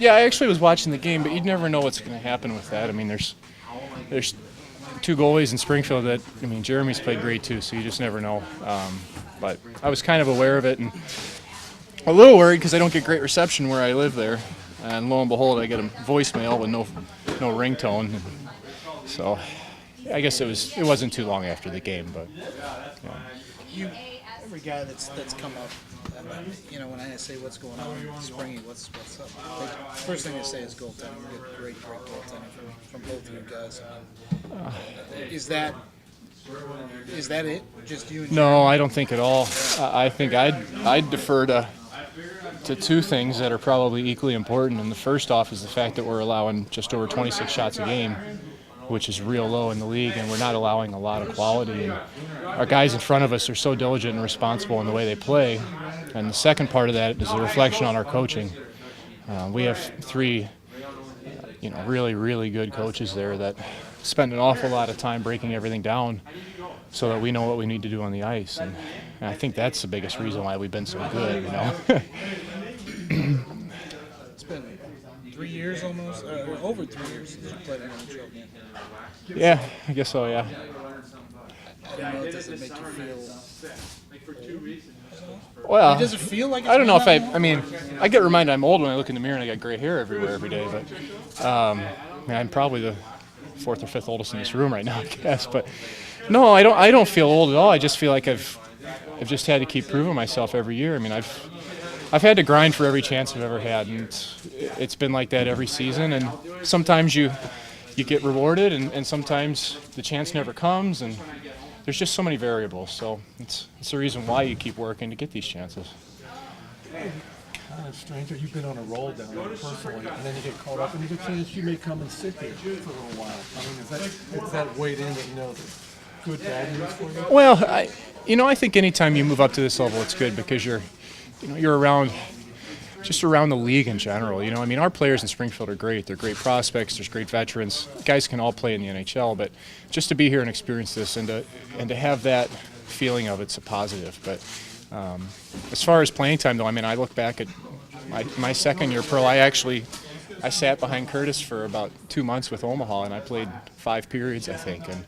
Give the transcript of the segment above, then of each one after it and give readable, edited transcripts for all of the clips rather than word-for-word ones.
Yeah, I actually was watching the game, but you'd never know what's going to happen with that. I mean, there's two goalies in Springfield that, I mean, Jeremy's played great too, so you just never know. But I was kind of aware of it and a little worried because I don't get great reception where I live there. And lo and behold, I get a voicemail with no ringtone. So I guess it wasn't too long after the game, but You, every guy that's come up, when I say what's going on in spring, what's up, first thing they say is goaltending. You get great goaltending from both of you guys. Is that it? Just you and no, I don't think at all. I think I'd defer to two things that are probably equally important. And the first off is the fact that we're allowing just over 26 shots a game, which is real low in the league, and we're not allowing a lot of quality. And our guys in front of us are so diligent and responsible in the way they play. And the second part of that is a reflection on our coaching. We have three, really, really good coaches there that spend an awful lot of time breaking everything down so that we know what we need to do on the ice. And I think that's the biggest reason why we've been so good, It's been 3 years almost, or over 3 years since you played in the NHL game. Yeah, I guess so, yeah. I don't know, does it make you feel... Well, does it feel like it's I don't know been if that long? I get reminded I'm old when I look in the mirror and I got gray hair everywhere every day, but I'm probably the fourth or fifth oldest in this room right now, I guess. But no, I don't feel old at all. I just feel like I've just had to keep proving myself every year. I mean, I've had to grind for every chance I've ever had, and it's been like that every season. And sometimes you get rewarded, and sometimes the chance never comes, and there's just so many variables. So it's the reason why you keep working to get these chances. Kind of strange that you've been on a roll down there personally, and then you get caught up, and you get a chance you may come and sit here for a little while. I mean, is that weighed in that there's good bad news for you? Well, I think anytime you move up to this level, it's good because you're around the league in general. I mean, our players in Springfield are great. They're great prospects. There's great veterans. Guys can all play in the NHL, but just to be here and experience this and to have that feeling of it's a positive. But as far as playing time, though, I mean, I look back at my second year pro. I sat behind Curtis for about 2 months with Omaha, and I played 5 periods, I think, and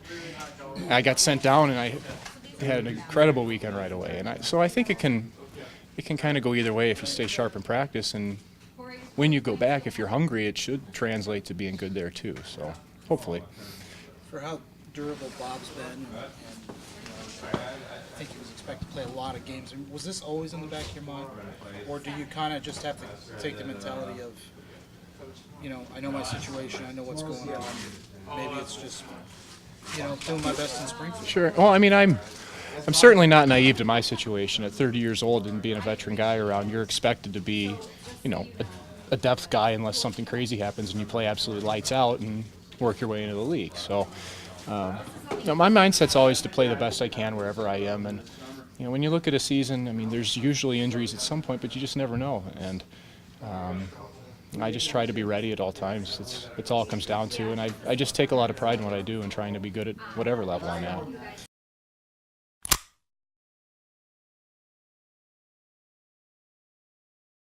I got sent down, and I had an incredible weekend right away. And so I think it can kind of go either way if you stay sharp in practice, and when you go back, if you're hungry, it should translate to being good there too. So hopefully. For how durable Bob's been, and I think he was expected to play a lot of games. Was this always in the back of your mind, or do you kind of just have to take the mentality of, I know my situation, I know what's going on. Maybe it's just, doing my best in Springfield. Sure. Well, I mean, I'm certainly not naive to my situation. At 30 years old and being a veteran guy around, you're expected to be, a depth guy unless something crazy happens and you play absolutely lights out and work your way into the league. So, my mindset's always to play the best I can wherever I am. And, when you look at a season, I mean, there's usually injuries at some point, but you just never know. And I just try to be ready at all times. It's all it comes down to. And I just take a lot of pride in what I do and trying to be good at whatever level I'm at.